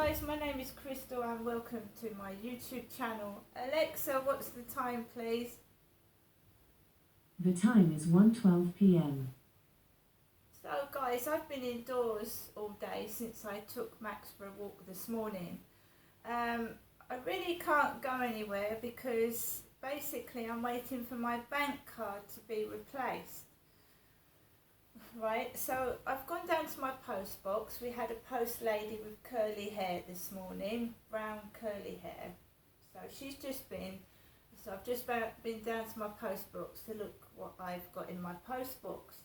guys, my name is Crystal and welcome to my YouTube channel. Alexa, what's the time please? The time is 1:12 p.m. So guys, I've been indoors all day since I took Max for a walk this morning. I really can't go anywhere because basically I'm waiting for my bank card to be replaced. Right, so I've gone down to my post box. We had a post lady with curly hair this morning, brown curly hair. So she's just been, so I've just been down to my post box to look what I've got in my post box.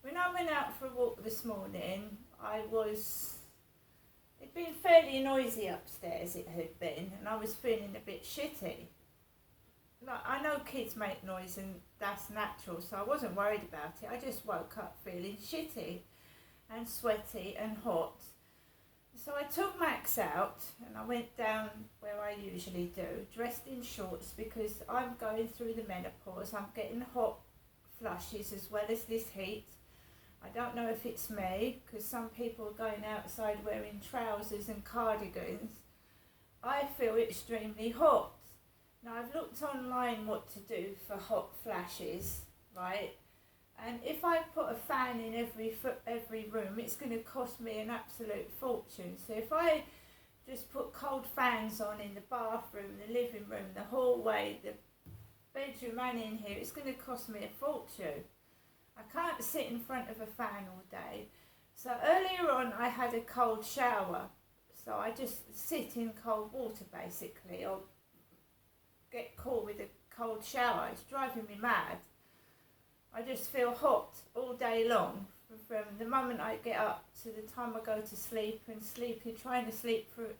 When I went out for a walk this morning, it'd been fairly noisy upstairs, it had been, and I was feeling a bit shitty. Like, I know kids make noise and that's natural, so I wasn't worried about it. I just woke up feeling shitty and sweaty and hot. So I took Max out and I went down where I usually do, dressed in shorts because I'm going through the menopause. I'm getting hot flushes as well as this heat. I don't know if it's me because some people are going outside wearing trousers and cardigans. I feel extremely hot. Now I've looked online what to do for hot flashes, right? And if I put a fan in every room, it's going to cost me an absolute fortune. So if I just put cold fans on in the bathroom, the living room, the hallway, the bedroom and in here, it's going to cost me a fortune. I can't sit in front of a fan all day. So earlier on I had a cold shower. So I just sit in cold water basically, or get caught with a cold shower. It's driving me mad. I just feel hot all day long from the moment I get up to the time I go to sleep, and trying to sleep through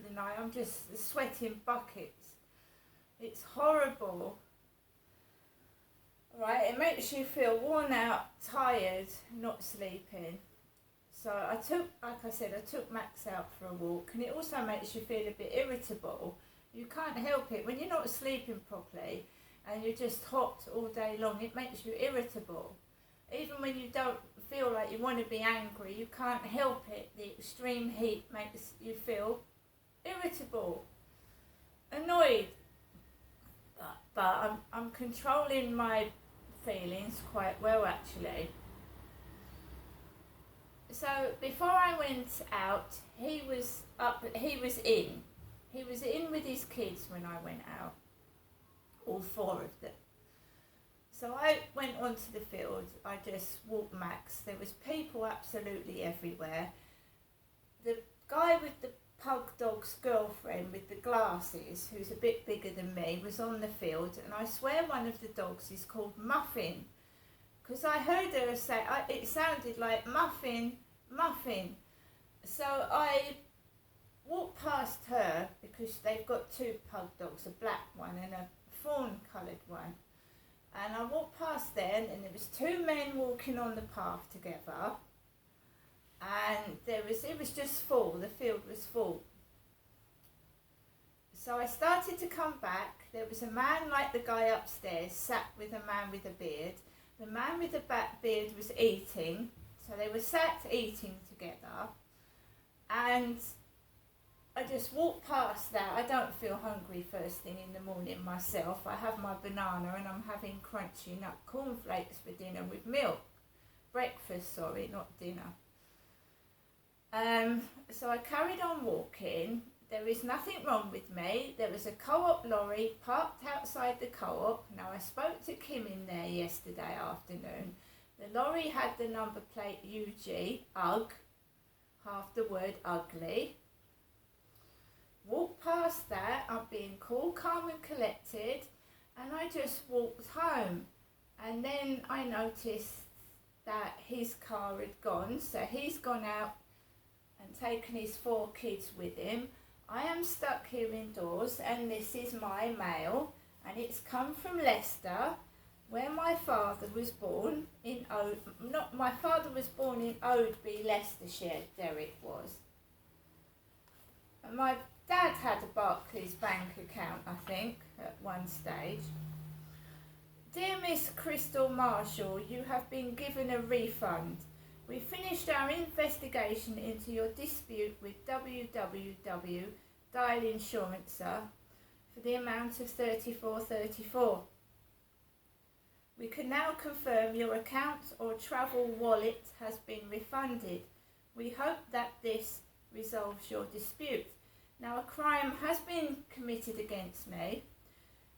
the night. I'm just sweating buckets. It's horrible. Right, it makes you feel worn out, tired, not sleeping. So I took Max out for a walk, and it also makes you feel a bit irritable. You can't help it. When you're not sleeping properly and you're just hot all day long, it makes you irritable. Even when you don't feel like you want to be angry, you can't help it. The extreme heat makes you feel irritable, annoyed. But I'm controlling my feelings quite well actually. So before I went out, he was in. He was in with his kids when I went out, all four of them. So I went onto the field, I just walked Max. There was people absolutely everywhere. The guy with the pug dog's girlfriend with the glasses, who's a bit bigger than me, was on the field, and I swear one of the dogs is called Muffin, because I heard her say, it sounded like Muffin, Muffin. So I walked past her because they've got two pug dogs, a black one and a fawn coloured one. And I walked past there and there was two men walking on the path together. And it was just full, the field was full. So I started to come back. There was a man like the guy upstairs, sat with a man with a beard. The man with the beard was eating, so they were sat eating together. And I just walked past that. I don't feel hungry first thing in the morning myself. I have my banana and I'm having crunchy nut cornflakes for dinner with milk. Breakfast, sorry, not dinner. So I carried on walking. There is nothing wrong with me. There was a co-op lorry parked outside the co-op. Now I spoke to Kim in there yesterday afternoon. The lorry had the number plate UG, UG, half the word ugly. Walked past that, I'm being cool, calm and collected, and I just walked home. And then I noticed that his car had gone, so he's gone out and taken his four kids with him. I am stuck here indoors, and this is my mail, and it's come from Leicester, where my father was born in my father was born in Oadby, Leicestershire, Derek was. And my Dad had a Barclays bank account, I think, at one stage. Dear Miss Crystal Marshall, you have been given a refund. We finished our investigation into your dispute with www. Dial Insurancer for the amount of $34.34. We can now confirm your account or travel wallet has been refunded. We hope that this resolves your dispute. Now, a crime has been committed against me,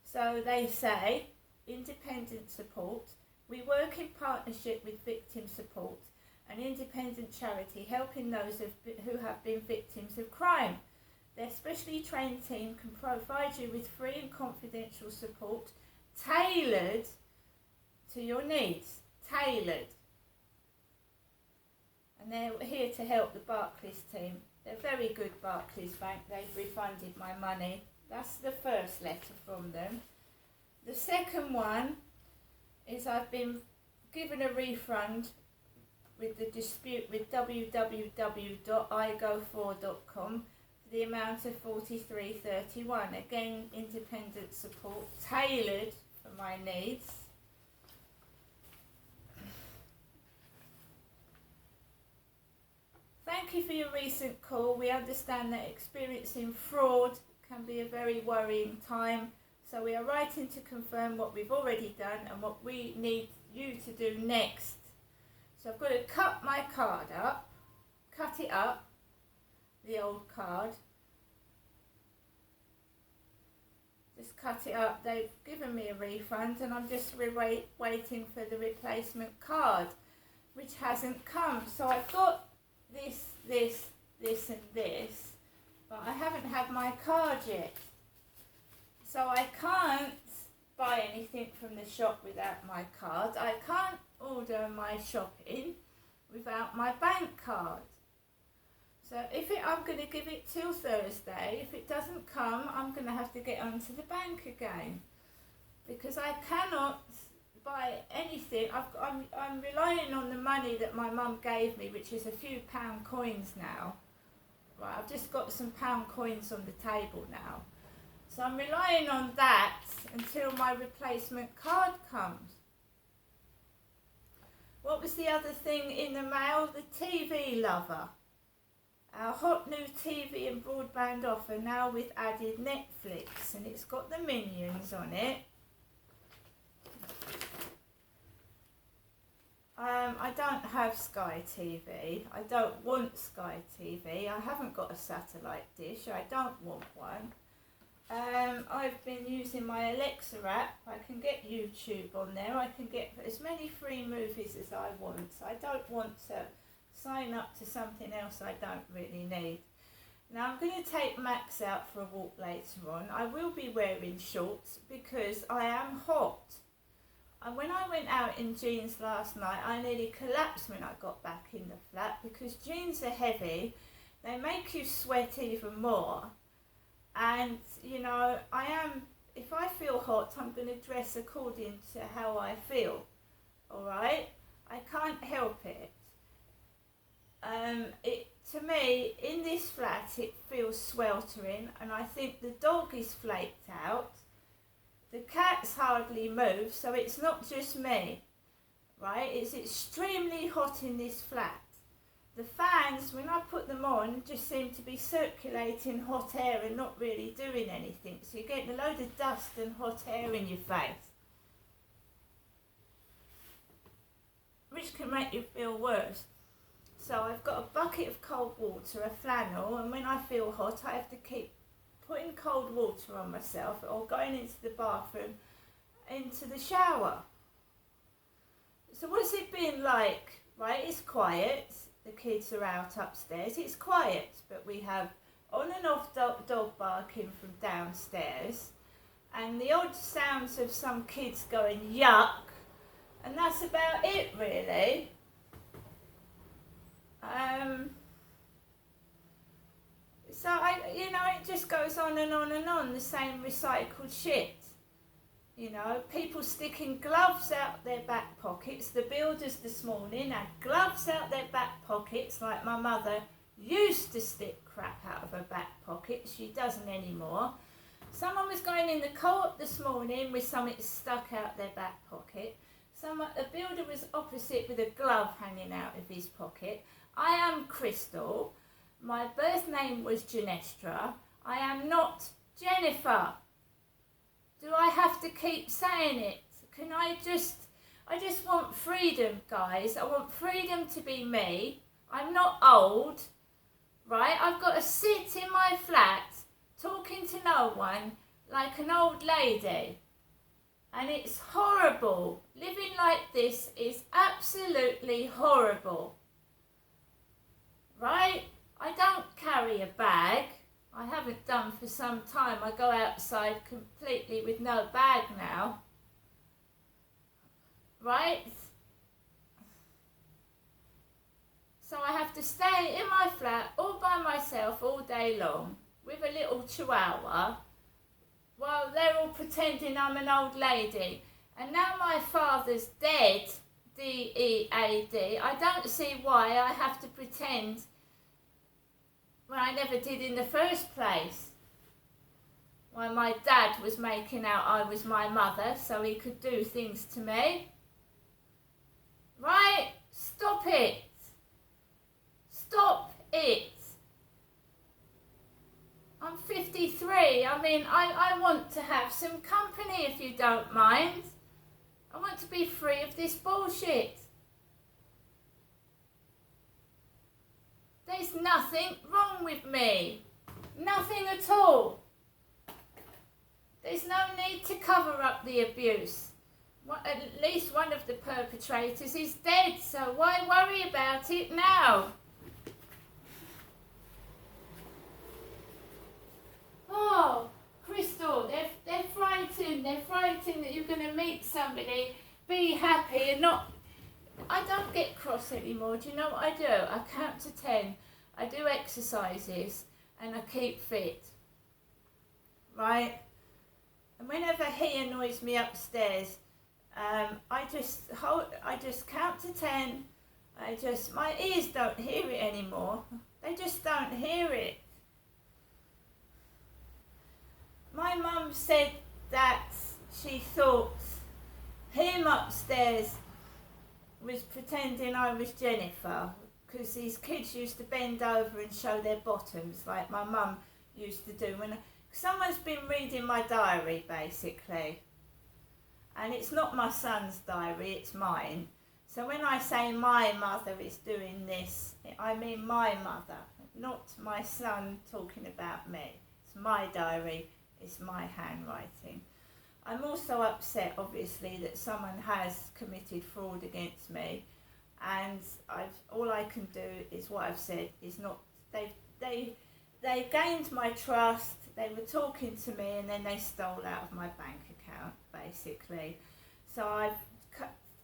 so they say, independent support. We work in partnership with Victim Support, an independent charity helping those who have been victims of crime. Their specially trained team can provide you with free and confidential support tailored to your needs. Tailored. And they're here to help the Barclays team. They're very good, Barclays Bank. They've refunded my money. That's the first letter from them. The second one is I've been given a refund with the dispute with www.igo4.com for the amount of $43.31. Again, independent support tailored for my needs. Thank you for your recent call. We understand that experiencing fraud can be a very worrying time, so we are writing to confirm what we've already done and what we need you to do next. So I've got to cut my card up, cut it up, the old card. Just cut it up. They've given me a refund and I'm just waiting for the replacement card, which hasn't come. So I've got this and this, but I haven't had my card yet. So I can't buy anything from the shop without my card. I can't order my shopping without my bank card. So I'm going to give it till Thursday. If it doesn't come, I'm going to have to get onto the bank again, because I cannot buy anything. I'm relying on the money that my mum gave me, which is a few pound coins now. Right, I've just got some pound coins on the table now. So I'm relying on that until my replacement card comes. What was the other thing in the mail? The TV Lover. Our hot new TV and broadband offer now with added Netflix, and it's got the Minions on it. I don't have Sky TV. I don't want Sky TV. I haven't got a satellite dish. I don't want one. I've been using my Alexa app. I can get YouTube on there. I can get as many free movies as I want. So I don't want to sign up to something else I don't really need. Now I'm going to take Max out for a walk later on. I will be wearing shorts because I am hot. And when I went out in jeans last night, I nearly collapsed when I got back in the flat, because jeans are heavy. They make you sweat even more. And, you know, if I feel hot, I'm going to dress according to how I feel. All right? I can't help it. To me, in this flat, it feels sweltering, and I think the dog is flaked out. The cats hardly move, so it's not just me, right? It's extremely hot in this flat. The fans, when I put them on, just seem to be circulating hot air and not really doing anything. So you're getting a load of dust and hot air in your face, which can make you feel worse. So I've got a bucket of cold water, a flannel, and when I feel hot, I have to keep putting cold water on myself or going into the bathroom, into the shower. So what's it been like? Right, it's quiet. The kids are out upstairs. It's quiet, but we have on and off dog barking from downstairs, and the odd sounds of some kids going yuck, and that's about it really. So it just goes on and on and on, the same recycled shit. You know, people sticking gloves out their back pockets. The builders this morning had gloves out their back pockets, like my mother used to stick crap out of her back pocket. She doesn't anymore. Someone was going in the co-op this morning with something stuck out their back pocket. A builder was opposite with a glove hanging out of his pocket. I am Crystal. My birth name was Genestra. I am not Jennifer. Do I have to keep saying it? Can I just want freedom, guys. I want freedom to be me. I'm not old, right? I've got to sit in my flat talking to no one like an old lady. And it's horrible. Living like this is absolutely horrible. Right? I don't carry a bag. I haven't done for some time. I go outside completely with no bag now. Right? So I have to stay in my flat all by myself all day long with a little chihuahua while they're all pretending I'm an old lady. And now my father's dead, D-E-A-D, I don't see why I have to pretend when I never did in the first place. Why my dad was making out I was my mother so he could do things to me. Right? Stop it. Stop it. I'm 53. I mean, I want to have some company if you don't mind. I want to be free of this bullshit. There's nothing wrong with me. Nothing at all. There's no need to cover up the abuse. At least one of the perpetrators is dead, so why worry about it now? Oh, Crystal, they're frightened. They're frightened that you're going to meet somebody, be happy and not... I don't get cross anymore. Do you know what I do? I count to 10. I do exercises and I keep fit. Right? And whenever he annoys me upstairs, I just count to 10. My ears don't hear it anymore. They just don't hear it. My mum said that she thought him upstairs was pretending I was Jennifer, because these kids used to bend over and show their bottoms like my mum used to do. When someone's been reading my diary, basically, and it's not my son's diary, it's mine. So when I say my mother is doing this, I mean my mother, not my son talking about me. It's my diary, it's my handwriting. I'm also upset, obviously, that someone has committed fraud against me, and all I can do is what I've said is not. They gained my trust. They were talking to me, and then they stole out of my bank account, basically. So I've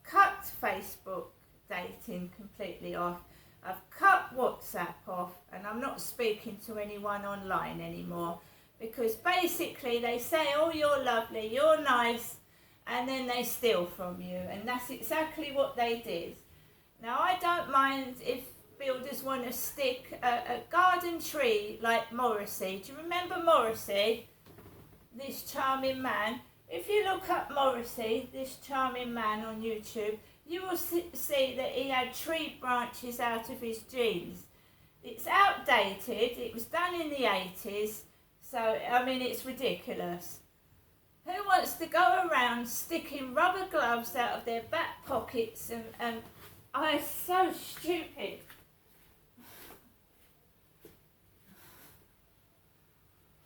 cut Facebook dating completely off. I've cut WhatsApp off, and I'm not speaking to anyone online anymore. Because basically they say, oh, you're lovely, you're nice, and then they steal from you. And that's exactly what they did. Now, I don't mind if builders want to stick a garden tree like Morrissey. Do you remember Morrissey? This charming man. If you look up Morrissey, this charming man on YouTube, you will see that he had tree branches out of his jeans. It's outdated. It was done in the 80s. So, I mean, it's ridiculous. Who wants to go around sticking rubber gloves out of their back pockets and it's so stupid.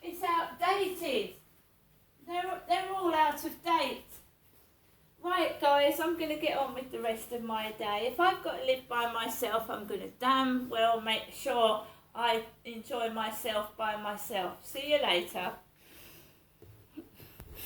It's outdated. They're all out of date. Right, guys, I'm going to get on with the rest of my day. If I've got to live by myself, I'm going to damn well make sure I enjoy myself by myself. See you later.